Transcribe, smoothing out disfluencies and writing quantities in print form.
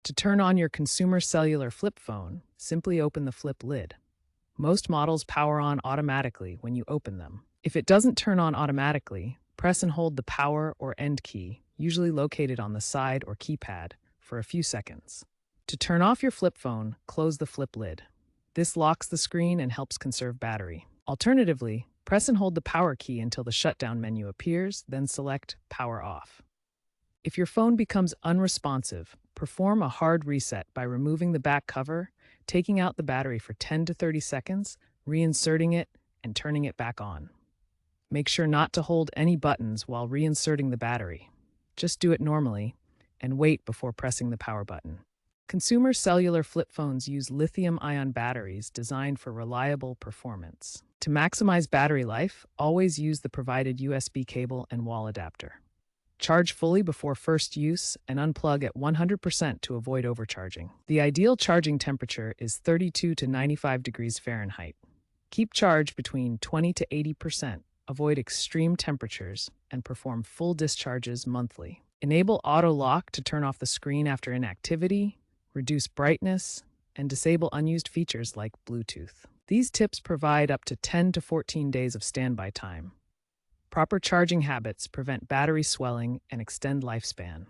To turn on your Consumer Cellular flip phone, simply open the flip lid. Most models power on automatically when you open them. If it doesn't turn on automatically, press and hold the power or end key, usually located on the side or keypad, for a few seconds. To turn off your flip phone, close the flip lid. This locks the screen and helps conserve battery. Alternatively, press and hold the power key until the shutdown menu appears, then select Power Off. If your phone becomes unresponsive, perform a hard reset by removing the back cover, taking out the battery for 10 to 30 seconds, reinserting it, and turning it back on. Make sure not to hold any buttons while reinserting the battery. Just do it normally and wait before pressing the power button. Consumer Cellular flip phones use lithium-ion batteries designed for reliable performance. To maximize battery life, always use the provided USB cable and wall adapter. Charge fully before first use and unplug at 100% to avoid overcharging. The ideal charging temperature is 32 to 95 degrees Fahrenheit. Keep charge between 20 to 80%, avoid extreme temperatures, and perform full discharges monthly. Enable auto lock to turn off the screen after inactivity, reduce brightness, and disable unused features like Bluetooth. These tips provide up to 10 to 14 days of standby time. Proper charging habits prevent battery swelling and extend lifespan.